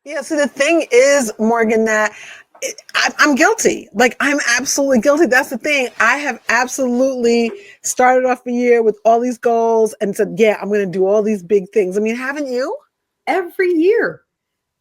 Yeah, so the thing is, Morgan, that I'm guilty. Like, I'm absolutely guilty. That's the thing. I have absolutely started off the year with all these goals and said, yeah, I'm going to do all these big things. I mean, haven't you? Every year.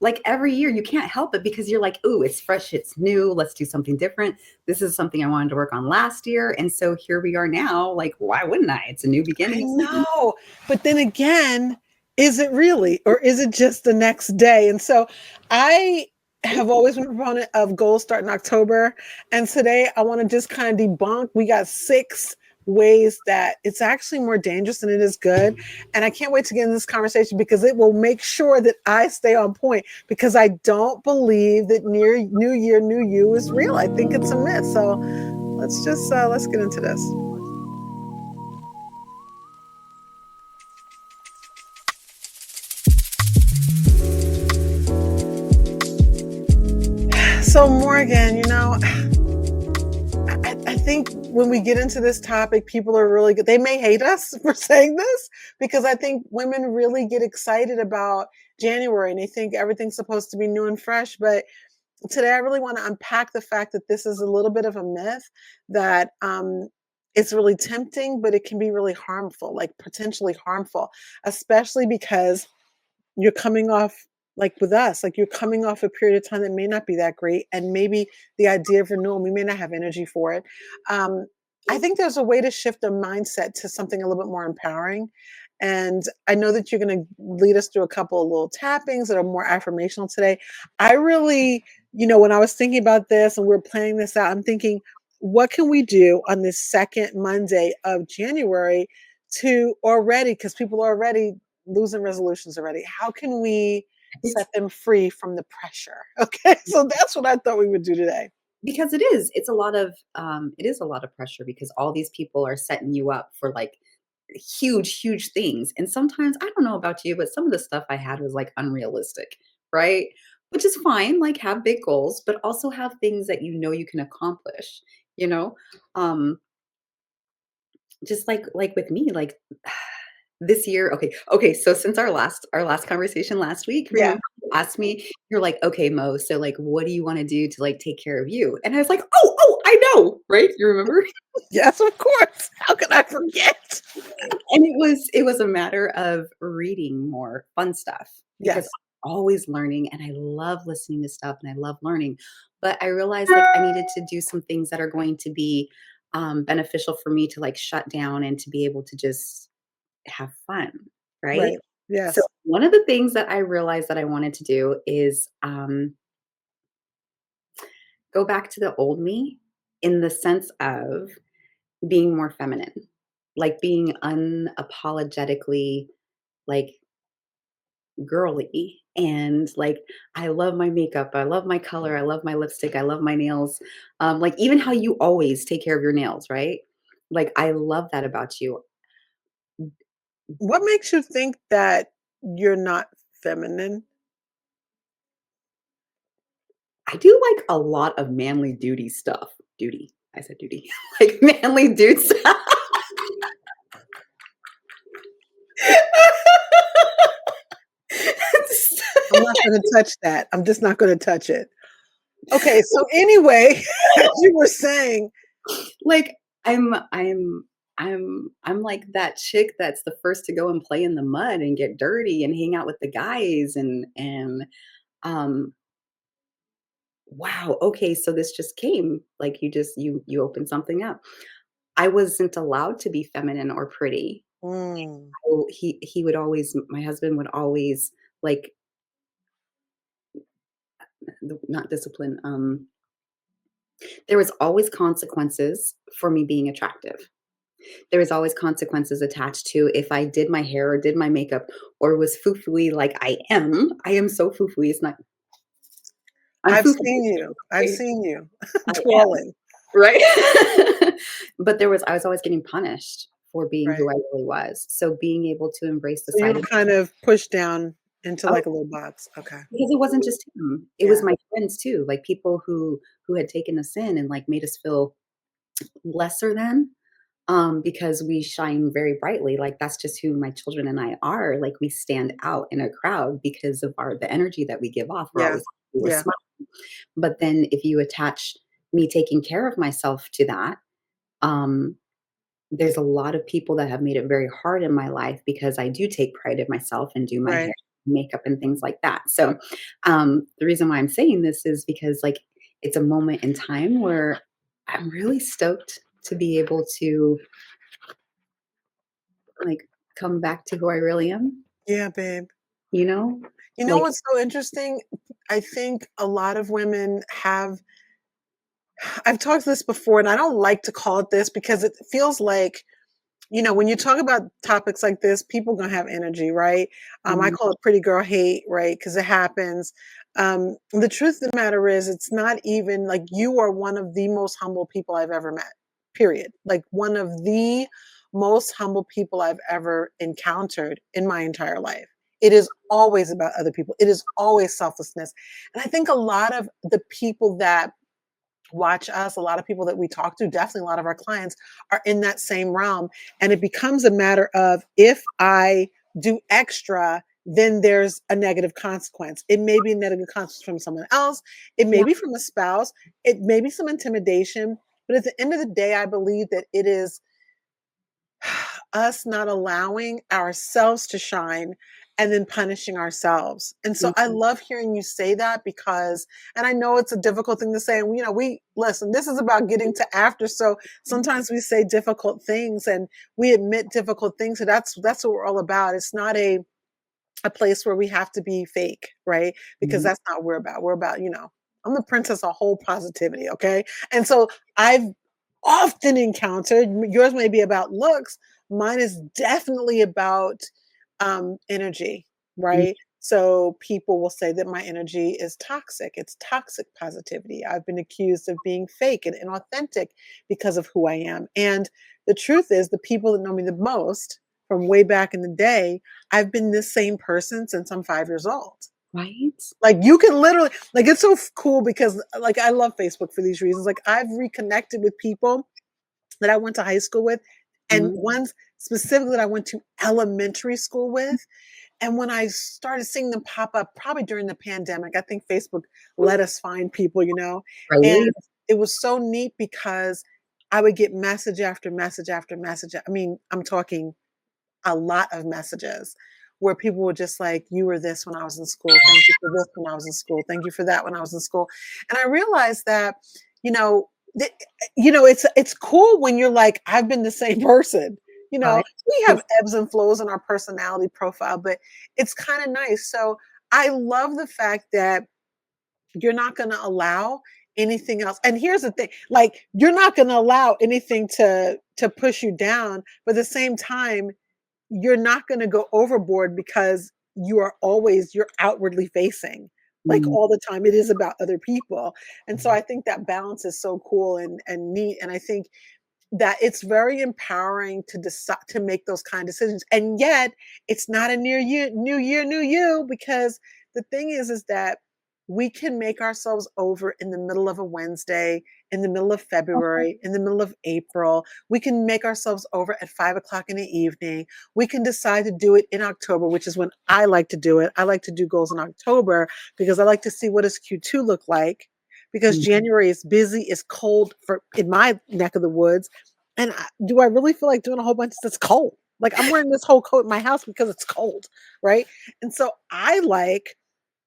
Like every year, you can't help it because you're like, "Ooh, it's fresh, it's new. Let's do something different. This is something I wanted to work on last year." And so here we are now. Like, why wouldn't I? It's a new I beginning. know. But then again, is it really, or is it just the next day? And so I have always been a proponent of goals start in October. And today I want to just kind of debunk. We got 6 ways that it's actually more dangerous than it is good. And I can't wait to get in this conversation because it will make sure that I stay on point because I don't believe that near New Year, New You is real. I think it's a myth. So let's get into this. So Morgan, I think when we get into this topic, people are really good. They may hate us for saying this because I think women really get excited about January and they think everything's supposed to be new and fresh. But today I really want to unpack the fact that this is a little bit of a myth, that it's really tempting, but it can be really harmful, like potentially harmful, especially because you're coming off, like with us, like you're coming off a period of time that may not be that great, and maybe the idea of renewal, we may not have energy for it. um, I think there's a way to shift the mindset to something a little bit more empowering, and I know that you're going to lead us through a couple of little tappings that are more affirmational today. I really, when I was thinking about this and we're planning this out, I'm thinking, what can we do on this second Monday of January to already, because people are already losing resolutions already. How can we It's set them free from the pressure? Okay, so that's what I thought we would do today. because it is a lot of pressure because all these people are setting you up for like huge, huge things. And sometimes I don't know about you, but some of the stuff I had was like unrealistic, right? Which is fine, like have big goals, but also have things that you know you can accomplish, you know? Um, just like with me, like this year, okay, so since our last conversation last week, Yeah. remember you asked me, you're like, "Okay, Mo, so, like, what do you wanna do to, like, take care of you?" And I was like, I know," right? You remember? Yes, of course. How could I forget? And it was a matter of reading more fun stuff because Yes. I'm always learning, and I love listening to stuff, and I love learning, but I realized, like, I needed to do some things that are going to be, beneficial for me to, like, shut down and to be able to just have fun, right? Right. So Yes. one of the things that I realized that I wanted to do is go back to the old me in the sense of being more feminine, like being unapologetically like girly and like I love my makeup, I love my color, I love my lipstick, I love my nails. Like even how you always take care of your nails, right? Like I love that about you. What makes you think that you're not feminine? I do like a lot of manly duty stuff. Duty. I said duty. Like manly dude stuff. I'm not going to touch that. I'm just not going to touch it. Okay, so anyway, as you were saying, Like I'm like that chick that's the first to go and play in the mud and get dirty and hang out with the guys and um wow, okay, so this just came like you opened something up. I wasn't allowed to be feminine or pretty. mm, So he would always my husband would always like not discipline there was always consequences for me being attractive. There was always consequences attached to if I did my hair or did my makeup or was foo-fooey like I am. I am so foo-fooey. It's not I'm I've foo-fooey. seen you. I've Right? seen you I am, twirling. right? But I was always getting punished for being Right. who I really was. So being able to embrace the So you side were of kind of pushed down into oh, like a little box. Okay. because it wasn't just him. It was Yeah. my friends too, like people who had taken us in and like made us feel lesser than. because we shine very brightly. Like that's just who my children and I are. Like we stand out in a crowd because of the energy that we give off. Yeah. We're Yeah. smiling. But then if you attach me taking care of myself to that, um, there's a lot of people that have made it very hard in my life because I do take pride in myself and do my hair, Right. makeup, and things like that. So, the reason why I'm saying this is because, like, it's a moment in time where I'm really stoked to be able to, like, come back to who I really am, Yeah, babe. you know? You know Like, what's so interesting? I think a lot of women have I've talked this before, and I don't like to call it this because it feels like, when you talk about topics like this, people gonna have energy, right? I mm, call it pretty girl hate, right? Because it happens. The truth of the matter is, it's not even like you are one of the most humble people I've ever met. Period. Like one of the most humble people I've ever encountered in my entire life. It is always about other people. It is always selflessness. And I think a lot of the people that watch us, a lot of people that we talk to, definitely a lot of our clients are in that same realm. And it becomes a matter of if I do extra, then there's a negative consequence. It may be a negative consequence from someone else, it may yeah, be from a spouse, it may be some intimidation. But at the end of the day, I believe that it is us not allowing ourselves to shine and then punishing ourselves. And so I mhm, love hearing you say that because, and I know it's a difficult thing to say. And, we listen, this is about getting to after. So sometimes we say difficult things and we admit difficult things. So that's what we're all about. It's not a place where we have to be fake, right? Because mhm, that's not what we're about. We're about, I'm the princess of whole positivity, okay? And so I've often encountered, yours may be about looks, mine is definitely about energy, mm, right? So people will say that my energy is toxic. It's toxic positivity. I've been accused of being fake and inauthentic because of who I am. And the truth is, the people that know me the most from way back in the day, I've been this same person since I'm 5 years old. right? Like you can literally, like it's so cool because like I love Facebook for these reasons. Like I've reconnected with people that I went to high school with, and Mhm, ones specifically that I went to elementary school with. And when I started seeing them pop up, probably during the pandemic, I think Facebook let us find people, and right? it was so neat because I would get message after message after message. I mean, I'm talking a lot of messages where people were just like, "You were this when I was in school. Thank you for this when I was in school. Thank you for that when I was in school." And I realized that, you know, th- it's cool when you're like, "I've been the same person." Right. We have Yes. ebbs and flows in our personality profile, but it's kind of nice. So I love the fact that you're not going to allow anything else. And here's the thing, like you're not going to allow anything to push you down, but at the same time you're not going to go overboard because you're outwardly facing like Mm, all the time. It is about other people. And so I think that balance is so cool and neat. And I think that it's very empowering to decide to make those kind of decisions. And yet it's not a year, new you, because the thing is that we can make ourselves over in the middle of a Wednesday, in the middle of February, in the middle of April. We can make ourselves over at 5 o'clock in the evening. We can decide to do it in October, which is when I like to do it. I like to do goals in October because I like to see what does Q2 look like, because mm, January is busy, it's cold for in my neck of the woods. And do I really feel like doing a whole bunch that's cold? Like I'm wearing this whole coat in my house because it's cold, right? And so I like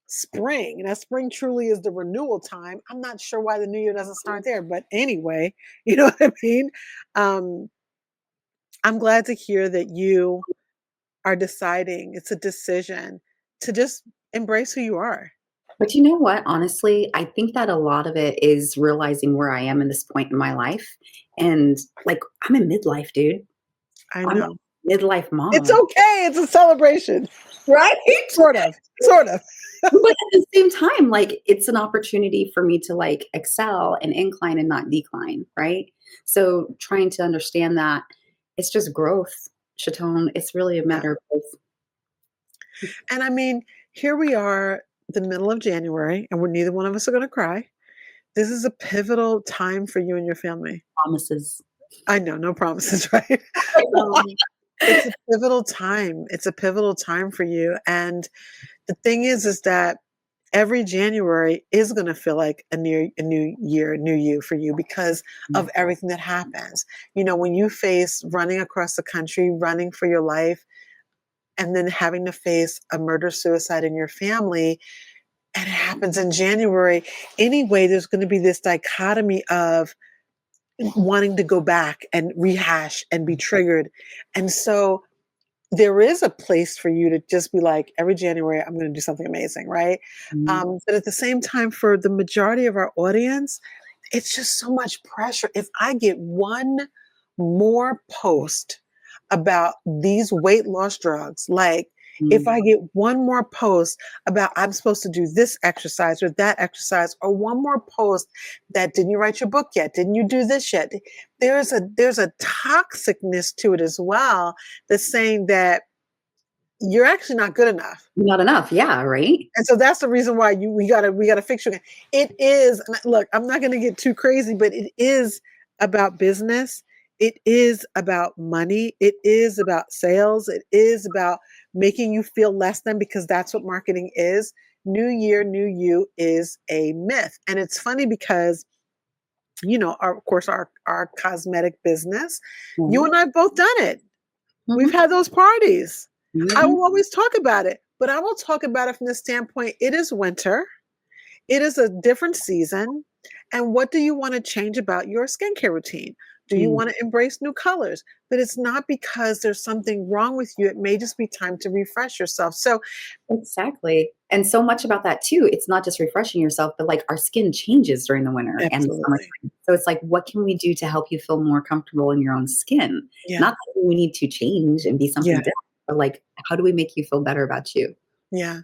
spring. And as spring truly is the renewal time, I'm not sure why the new year doesn't start there. But anyway, you know what I mean? Um, I'm glad to hear that you are deciding, it's a decision to just embrace who you are. but you know what? Honestly, I think that a lot of it is realizing where I am in this point in my life, and, like, I'm in midlife, dude. I I'm know. a midlife It's mom. okay. It's a celebration. Right? Sort of. Sort of. But at the same time, like, it's an opportunity for me to, like, excel and incline and not decline, right? So, trying to understand that it's just growth, Chatone. It's really a Yeah. matter of growth And I mean, here we are, the middle of January, and we're neither one of us are gonna cry. This is a pivotal time for you and your family. promises. I know, no promises, right? Um, it's a pivotal time. It's a pivotal time for you, and the thing is that every January is gonna feel like a new year, a new you for you because Mm, of everything that happens. You know, when you face running across the country, running for your life, and then having to face a murder-suicide in your family, and it happens in January, anyway, there's gonna be this dichotomy of wanting to go back and rehash and be triggered. And so there is a place for you to just be like, every January, I'm going to do something amazing, right? mm, But at the same time, for the majority of our audience, it's just so much pressure. If I get one more post about these weight loss drugs, like if mm, I get one more post about I'm supposed to do this exercise or that exercise, or one more post that didn't you write your book yet? Didn't you do this yet? There's a toxicness to it as well that's saying that you're actually not good enough. not enough. Yeah, right? And so that's the reason why we gotta fix you. It is look, I'm not gonna get too crazy, but it is about business. It is about money. It is about sales. It is about making you feel less than because that's what marketing is. New year, new you is a myth. And it's funny because of course, our cosmetic business, you Mhm, and I have both done it. We've mhm, had those parties. I mhm, will always talk about it, but I will talk about it from the standpoint it is winter, it is a different season. And what do you want to change about your skincare routine? Do you mm. want to embrace new colors? But it's not because there's something wrong with you. It may just be time to refresh yourself. So, Exactly. And so much about that too. It's not just refreshing yourself, but like our skin changes during the winter and absolutely. summertime. So it's like, what can we do to help you feel more comfortable in your own skin? Yeah. Not that we need to change and be something Yeah. different, but like, how do we make you feel better about you? Yeah.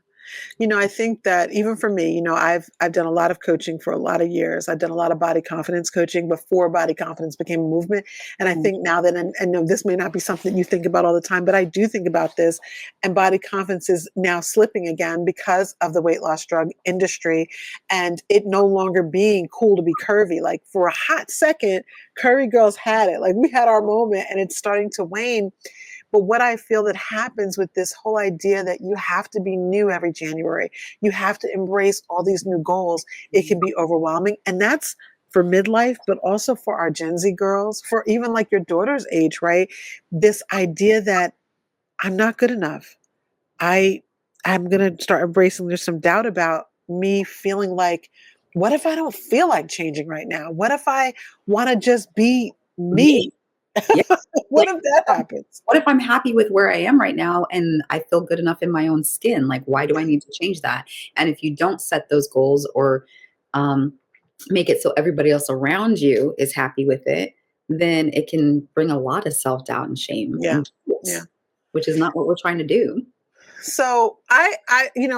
I think that even for me, I've done a lot of coaching for a lot of years. I've done a lot of body confidence coaching before body confidence became a movement. And I Mm, think now that, and no, this may not be something you think about all the time, but I do think about this. And body confidence is now slipping again because of the weight loss drug industry and it no longer being cool to be curvy. Like for a hot second, curvy girls had it. Like we had our moment and it's starting to wane. But what I feel that happens with this whole idea that you have to be new every January, you have to embrace all these new goals, it can be overwhelming. And that's for midlife, but also for our Gen Z girls, for even like your daughter's age, right? This idea that I'm not good enough. I I'm gonna start embracing there's some doubt about me feeling like, what if I don't feel like changing right now? What if I want to just be me? me? Yeah. What Like, if that happens? what if I'm happy with where I am right now and I feel good enough in my own skin? Like, why do I need to change that? And if you don't set those goals or um, make it so everybody else around you is happy with it, then it can bring a lot of self doubt and shame Yeah. and guilt, Yeah. which is not what we're trying to do. So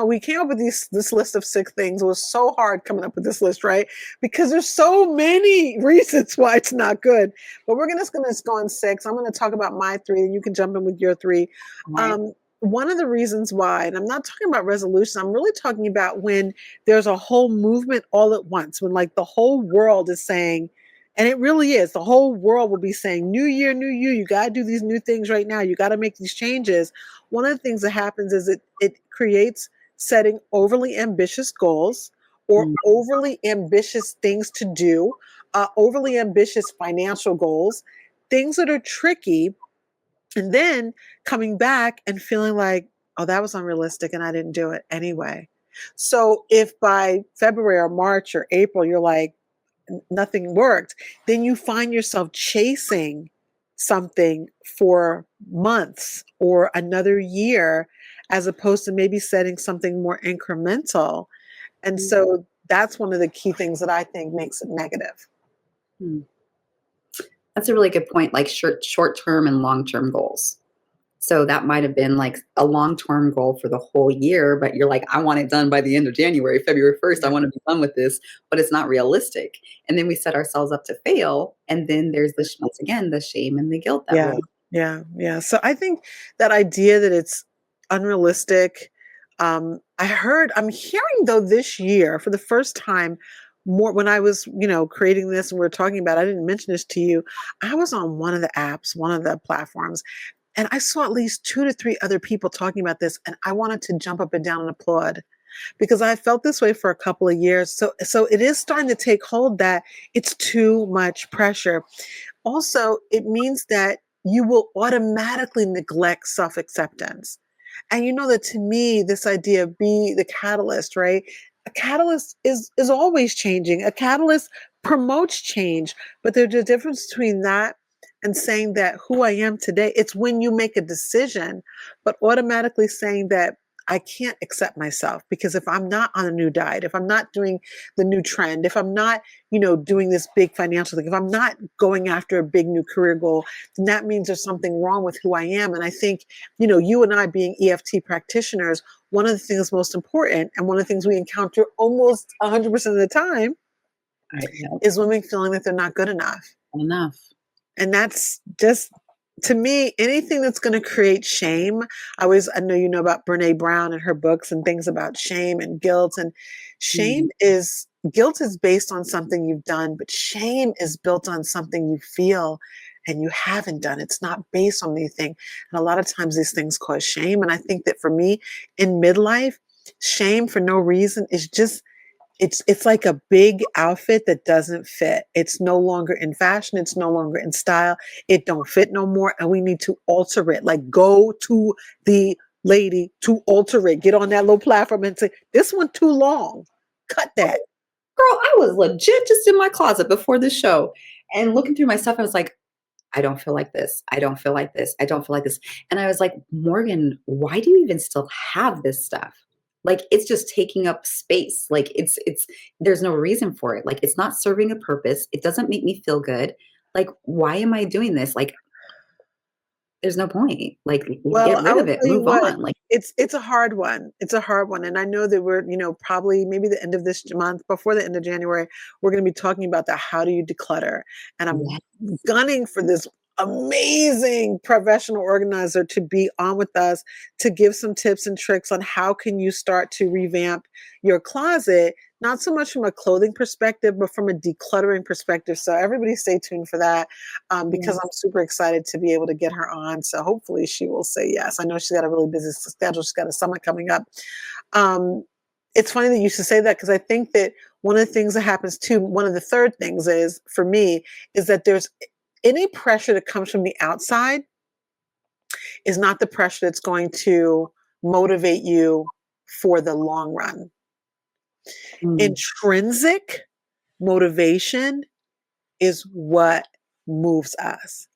we came up with this list of 6 things. It was so hard coming up with this list, right? Because there's so many reasons why it's not good. But we're gonna just go on 6. I'm gonna talk about my 3, and you can jump in with your 3. All right. Um, one of the reasons why, and I'm not talking about resolution, I'm really talking about when there's a whole movement all at once, when like the whole world is saying, and it really is, the whole world will be saying, New year, new you gotta do these new things right now. You gotta make these changes. One of the things that happens is it creates setting overly ambitious goals or Mm, overly ambitious things to do, overly ambitious financial goals, things that are tricky, and then coming back and feeling like, oh, that was unrealistic and I didn't do it anyway. So if by February or March or April you're like, nothing worked, then you find yourself chasing something for months or another year as opposed to maybe setting something more incremental. And mm, so that's one of the key things that I think makes it negative. mm. That's a really good point. Like short term and long term goals. So that might have been like a long-term goal for the whole year, but you're like, I want it done by the end of January, February 1st. I Yeah. want to be done with this, but it's not realistic. And then we set ourselves up to fail. And then there's this, once again, the shame and the guilt that Yeah. rolls. Yeah. Yeah. So I think that idea that it's unrealistic. I'm hearing though this year for the first time more when I was, creating this and we are talking about, I didn't mention this to you. I was on one of the apps, one of the platforms, and I saw at least 2 to 3 other people talking about this, and I wanted to jump up and down and applaud because I felt this way for a couple of years. So it is starting to take hold that it's too much pressure. Also, it means that you will automatically neglect self-acceptance. And you know that to me, this idea of be the catalyst, right? A catalyst is always changing. A catalyst promotes change, but there's a difference between that and saying that who I am today. It's when you make a decision, but automatically saying that I can't accept myself because if I'm not on a new diet, if I'm not doing the new trend, if I'm not, doing this big financial thing, if I'm not going after a big new career goal, then that means there's something wrong with who I am. And I think, you and I being EFT practitioners, one of the things most important and one of the things we encounter almost 100% of the time Yeah, is women feeling that they're not good enough. enough. And that's just, to me, anything that's going to create shame. I know you know about Brene Brown and her books and things about shame and guilt. And Mm. guilt is based on something you've done, but shame is built on something you feel and you haven't done. It's not based on anything. And a lot of times these things cause shame. And I think that for me in midlife, shame for no reason is just it's like a big outfit that doesn't fit. It's no longer in fashion. It's no longer in style. It don't fit no more. And we need to alter it. Like go to the lady to alter it. Get on that little platform and say, this one too long. Cut that. Girl, I was legit just in my closet before the show and looking through my stuff. I was like, I don't feel like this. I don't feel like this. I don't feel like this. And I was like, Morgan, why do you even still have this stuff? Like it's just taking up space. Like it's there's no reason for it. Like it's not serving a purpose. It doesn't make me feel good. Like why am I doing this? Like there's no point. Like get Well, I rid will of it. tell you Move what, on. Like it's a hard one. It's a hard one. And I know that we're, probably maybe the end of this month, before the end of January, we're going to be talking about the how do you declutter. And I'm yeah. gunning for this amazing professional organizer to be on with us to give some tips and tricks on how can you start to revamp your closet, not so much from a clothing perspective, but from a decluttering perspective. So everybody stay tuned for that because I'm super excited to be able to get her on. So hopefully she will say yes. I know she's got a really busy schedule. She's got a summit coming up. Um, it's funny that you should say that because I think that one of the things that happens too, one of the third things is for me, is that there's any pressure that comes from the outside is not the pressure that's going to motivate you for the long run. Mm, Intrinsic motivation is what moves us.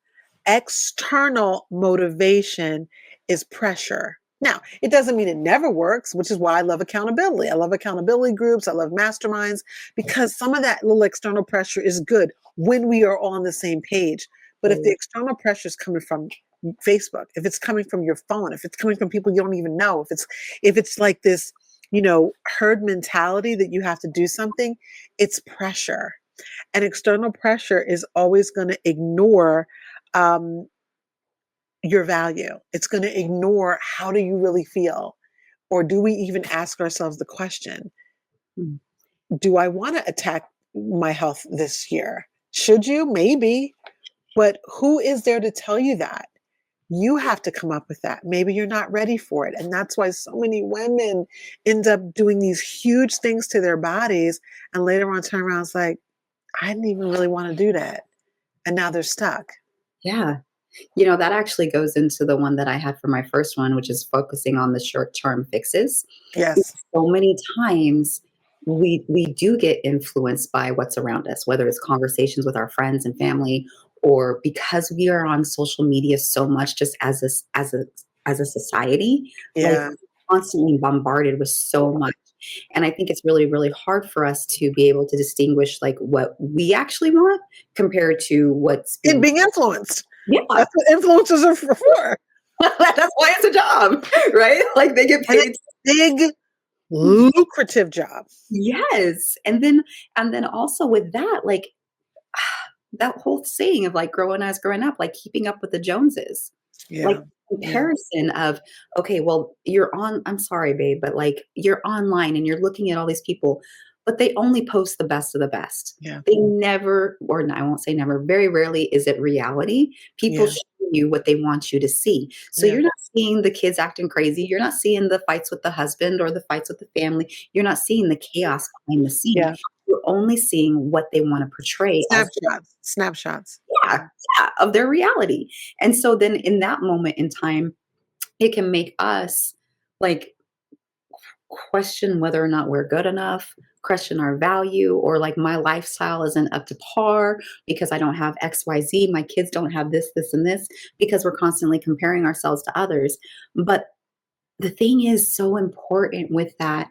External motivation is pressure. Now, it doesn't mean it never works, which is why I love accountability. I love accountability groups. I love masterminds because some of that little external pressure is good when we are all on the same page. But if the right. external pressure is coming from Facebook, if it's coming from your phone, if it's coming from people you don't even know, if it's like this, herd mentality that you have to do something, it's pressure. And external pressure is always going to ignore um, your value. It's going to ignore how do you really feel? Or do we even ask ourselves the question, Mm, do I want to attack my health this year? Should you? Maybe. But who is there to tell you that? You have to come up with that. Maybe you're not ready for it. And that's why so many women end up doing these huge things to their bodies and later on turn around and it's like, I didn't even really want to do that. And now they're stuck. yeah. You know, that actually goes into the one that I had for my first one, which is focusing on the short-term fixes. Yes. Because so many times we do get influenced by what's around us, whether it's conversations with our friends and family, or because we are on social media so much, just as a society, like Yeah. constantly bombarded with so much. And I think it's really, really hard for us to be able to distinguish like what we actually want compared to what's And being. being influenced. Yeah. That's what influencers are for. That's why it's a job, right? Like they get And paid. it's a big, lucrative job. Yes. And then also with that, like that whole saying of like growing up, like keeping up with the Joneses. Like Yeah. Yeah. comparison of, okay, well, I'm sorry, babe, but like you're online and you're looking at all these people. but they only post the best of the best. Yeah. They never, or I won't say never, very rarely is it reality. People Yeah. show you what they want you to see. So Yeah. you're not seeing the kids acting crazy. You're not seeing the fights with the husband or the fights with the family. You're not seeing the chaos behind the scene. Yeah. You're only seeing what they want to portray as, Snapshots. Snapshots. yeah, yeah, of their reality. And so then in that moment in time, it can make us like question whether or not we're good enough, question our value, or like my lifestyle isn't up to par because I don't have XYZ. My kids don't have this, this, and this, because we're constantly comparing ourselves to others. But the thing is so important with that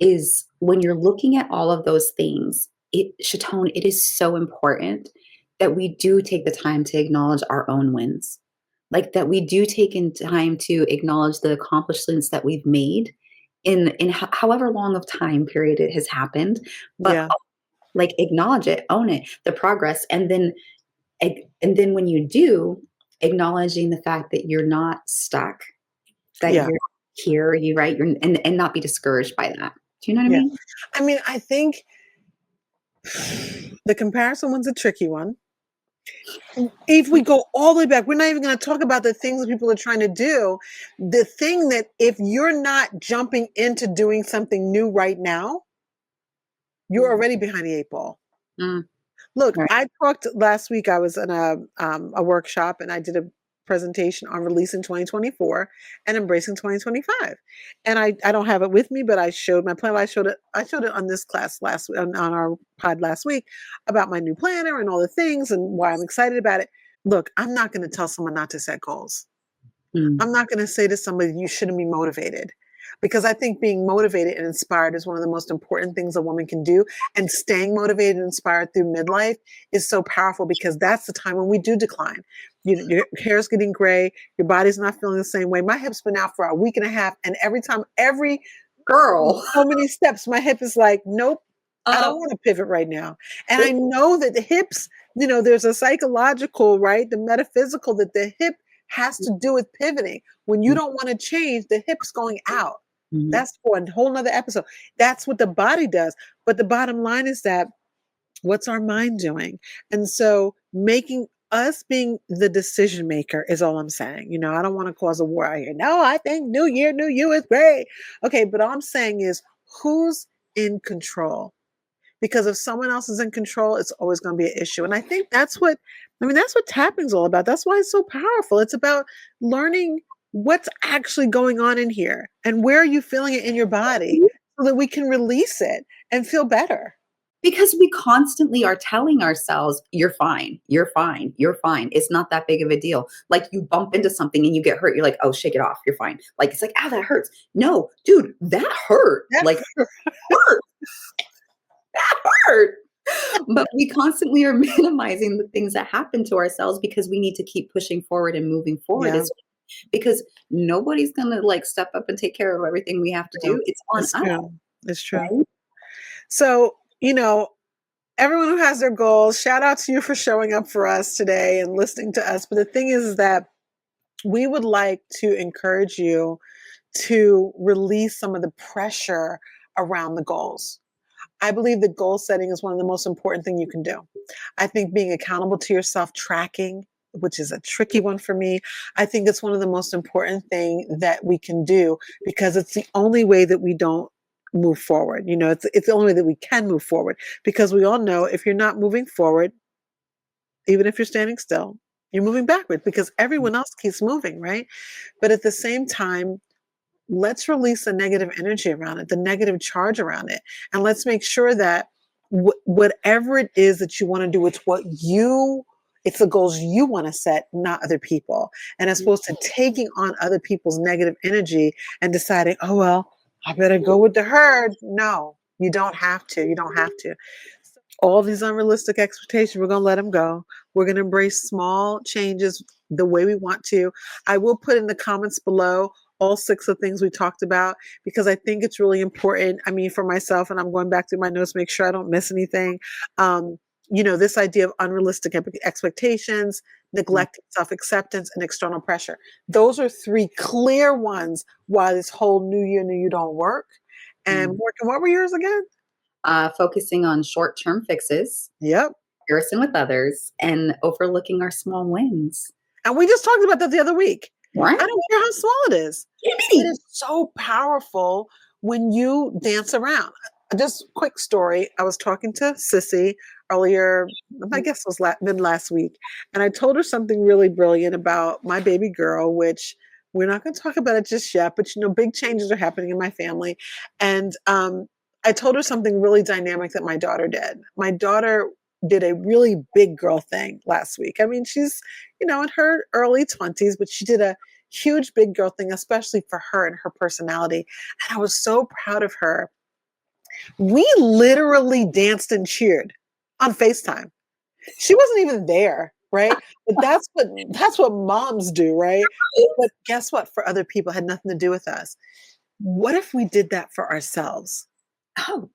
is when you're looking at all of those things, Chatone, it is so important that we do take the time to acknowledge our own wins. Like that we do take in time to acknowledge the accomplishments that we've made in however long of time period it has happened, but Yeah. like acknowledge it, own it, the progress, and then when you do, acknowledging the fact that you're not stuck, that Yeah. you're here, you right, you're and not be discouraged by that. Do you know what I Yeah. mean? I mean, I think the comparison one's a tricky one. If we go all the way back, we're not even going to talk about the things that people are trying to do. The thing that if you're not jumping into doing something new right now, you're Mm, already behind the eight ball. mm, Look, right. I talked last week. I was in a workshop and I did a presentation on releasing 2024 and embracing 2025. And I don't have it with me, but I showed my plan. I showed it on this class last on our pod last week about my new planner and all the things and why I'm excited about it. Look, I'm not going to tell someone not to set goals. Mm, I'm not going to say to somebody you shouldn't be motivated because I think being motivated and inspired is one of the most important things a woman can do. And staying motivated and inspired through midlife is so powerful because that's the time when we do decline. Your hair's getting gray, your body's not feeling the same way. My hip's been out for a week and a half, and every girl. so many steps, my hip is like, nope, I Uh, don't want to pivot right now. And I know that the hips, there's a psychological, right? The metaphysical that the hip has to do with pivoting. When you don't want to change, the hip's going out. mhm. That's for a whole nother episode. That's what the body does. But the bottom line is that what's our mind doing? And so making us being the decision maker is all I'm saying. I don't want to cause a war out here. No, I think New Year, New You is great. Okay, but all I'm saying is who's in control? Because if someone else is in control, it's always going to be an issue. And I think that's what tapping's all about. That's why it's so powerful. It's about learning what's actually going on in here and where are you feeling it in your body so that we can release it and feel better. Because we constantly are telling ourselves, you're fine, you're fine, you're fine. It's not that big of a deal. Like you bump into something and you get hurt. You're like, oh, shake it off. You're fine. Like, it's like, ah, that hurts. No, dude, that hurt. That Like, hurt, hurt. But we constantly are minimizing the things that happen to ourselves because we need to keep pushing forward and moving forward. Yeah, Because nobody's going to like step up and take care of everything we have to no, do. It's on it's us, true. It's true. right? So, everyone who has their goals, shout out to you for showing up for us today and listening to us. But the thing is that we would like to encourage you to release some of the pressure around the goals. I believe that goal setting is one of the most important things you can do. I think being accountable to yourself, tracking, which is a tricky one for me, I think it's one of the most important thing that we can do because it's the only way that we don't move forward. It's the only way that we can move forward because we all know if you're not moving forward, even if you're standing still, you're moving backward because everyone else keeps moving, right? But at the same time, let's release the negative energy around it, the negative charge around it. And let's make sure that whatever it is that you want to do, it's the goals you want to set, not other people. And as opposed to taking on other people's negative energy and deciding, oh, well, I better go with the herd. No, you don't have to. You don't have to. All these unrealistic expectations, we're going to let them go. We're going to embrace small changes the way we want to. I will put in the comments below all 6 of things we talked about because I think it's really important. I mean, for myself, and I'm going back through my notes, make sure I don't miss anything. This idea of unrealistic expectations, neglecting self-acceptance, and external pressure. Those are 3 clear ones why this whole new year, new you don't work. And Mm. Morgan, what were yours again? focusing on short-term fixes, Yep. comparison with others, and overlooking our small wins. And we just talked about that the other week. Right? I don't care how small it is. It Itty is so powerful when you dance around. Just quick story. I was talking to Sissy earlier, I guess it was mid last week, and I told her something really brilliant about my baby girl, which we're not going to talk about it just yet, but big changes are happening in my family. And I told her something really dynamic that my daughter did. My daughter did a really big girl thing last week. I mean, she's, in her early 20s, but she did a huge big girl thing, especially for her and her personality. And I was so proud of her. We literally danced and cheered on FaceTime. She wasn't even there, right? But that's what moms do, right? But guess what? For other people, it had nothing to do with us. What if we did that for ourselves? Oh,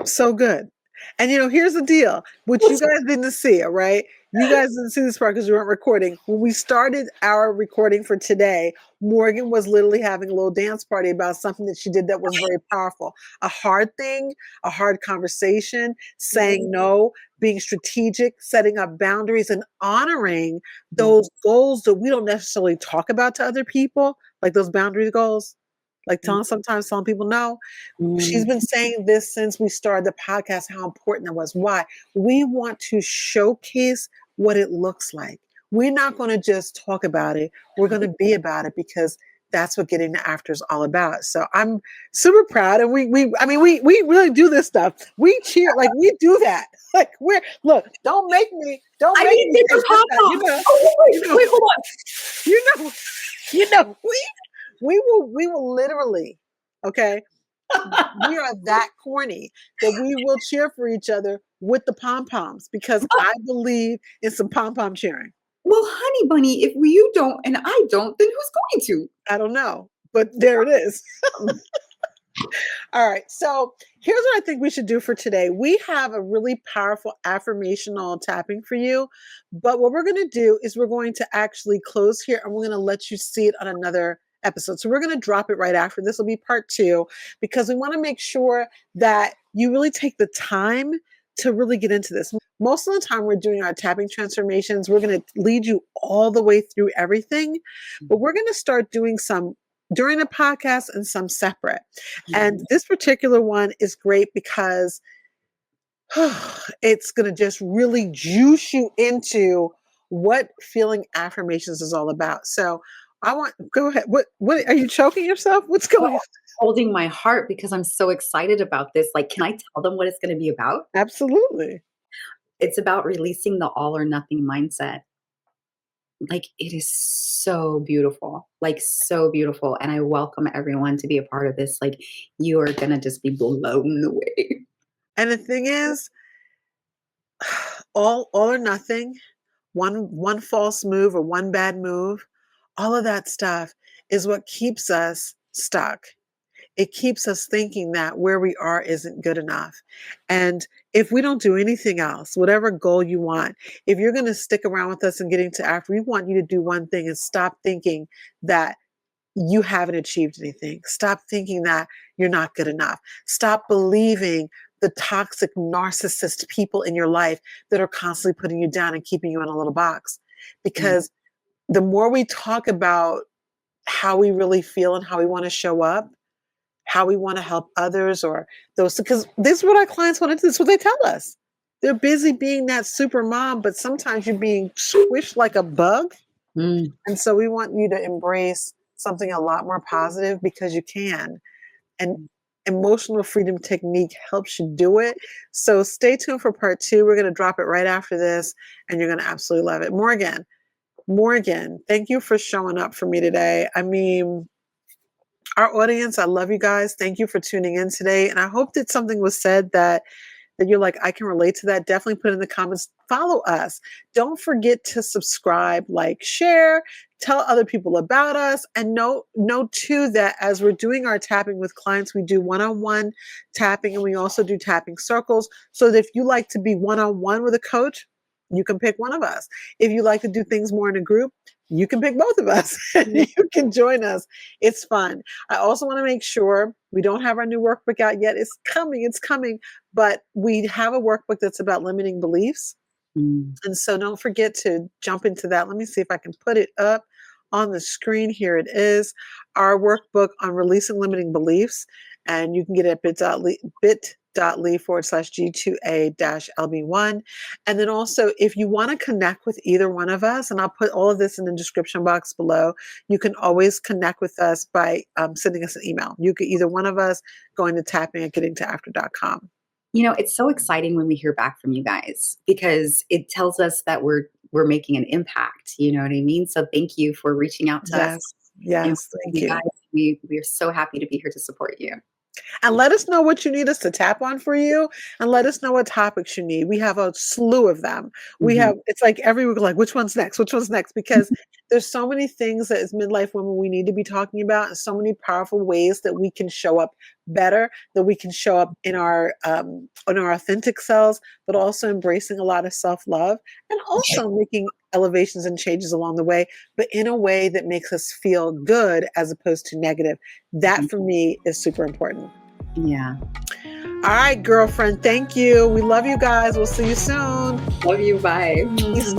So good. And here's the deal, which you what's guys didn't see, all right? You guys didn't see this part because you weren't recording. When we started our recording for today, Morgan was literally having a little dance party about something that she did that was very powerful. A hard thing, a hard conversation, saying no, being strategic, setting up boundaries, and honoring those goals that we don't necessarily talk about to other people, like those boundary goals, like sometimes telling people no. She's been saying this since we started the podcast, how important it was. Why? We want to showcase what it looks like. We're not going to just talk about it. We're going to be about it because that's what getting the after is all about. So I'm super proud. And we really do this stuff. We cheer, like we do that. Like don't make me I say need to this, pop that. off. Oh, wait, hold on. You know, we will literally, okay, we are that corny that we will cheer for each other with the pom poms because I believe in some pom pom cheering. Well, honey bunny, if you don't and I don't, then who's going I don't know, but there it is. to? All right. So here's what I think we should do for today. We have a really powerful affirmational tapping for you. But what we're going to do is we're going to actually close here and we're going to let you see it on another episode. So we're going to drop it right after. This will be part 2 because we want to make sure that you really take the time to really get into this. Most of the time we're doing our tapping transformations, we're going to lead you all the way through everything, but we're going to start doing some during the podcast and some separate. And this particular one is great because it's going to just really juice you into what feeling affirmations is all about. So go ahead. What are you choking yourself? What's going on? Holding my heart because I'm so excited about this. Like, can I tell them what it's going to be about? Absolutely. It's about releasing the all or nothing mindset. Like, it is so beautiful, like, so beautiful. And I welcome everyone to be a part of this. Like, you are going to just be blown away. And the thing is, all or nothing, one false move or one bad move, all of that stuff is what keeps us stuck. It keeps us thinking that where we are isn't good enough. And if we don't do anything else, whatever goal you want, if you're going to stick around with us and getting to after, we want you to do one thing and stop thinking that you haven't achieved anything. Stop thinking that you're not good enough. Stop believing the toxic narcissist people in your life that are constantly putting you down and keeping you in a little box. Because the more we talk about how we really feel and how we want to show up, how we want to help others or those, because this is what our clients want to do. This is what they tell us. They're busy being that super mom, but sometimes you're being squished like a bug. Mm. And so we want you to embrace something a lot more positive because you can. And emotional freedom technique helps you do it. So stay tuned for part 2. We're going to drop it right after this and you're going to absolutely love it. Morgan, thank you for showing up for me today. I mean, our audience, I love you guys. Thank you for tuning in today. And I hope that something was said that you're like, I can relate to that. Definitely put in the comments. Follow us. Don't forget to subscribe, like, share, tell other people about us. And note too that as we're doing our tapping with clients, we do one-on-one tapping and we also do tapping circles. So that if you like to be one-on-one with a coach, you can pick one of us. If you like to do things more in a group, you can pick both of us. Yeah. You can join us. It's fun. I also want to make sure we don't have our new workbook out yet. It's coming. It's coming. But we have a workbook that's about limiting beliefs. Mm. And so don't forget to jump into that. Let me see if I can put it up on the screen. Here it is, our workbook on releasing limiting beliefs. And you can get it at bit.ly/G2A-LB1. And then also, if you want to connect with either one of us, and I'll put all of this in the description box below, you can always connect with us by sending us an email. You could either one of us going to tapping@gettingtoafter.com. It's so exciting when we hear back from you guys because it tells us that we're making an impact. You know what I mean? So thank you for reaching out to us. Yes. And Yes. Thank you guys, you. we're so happy to be here to support you. And let us know what you need us to tap on for you, and let us know what topics you need. We have a slew of them. Mhm. It's like every week, like, which one's next? Which one's next? Because there's so many things that as midlife women we need to be talking about, and so many powerful ways that we can show up better, that we can show up in our authentic selves, but also embracing a lot of self-love and also making elevations and changes along the way, but in a way that makes us feel good as opposed to negative. That for me is super important. Yeah. All right, girlfriend. Thank you. We love you guys. We'll see you soon. Love you. Bye. Peace.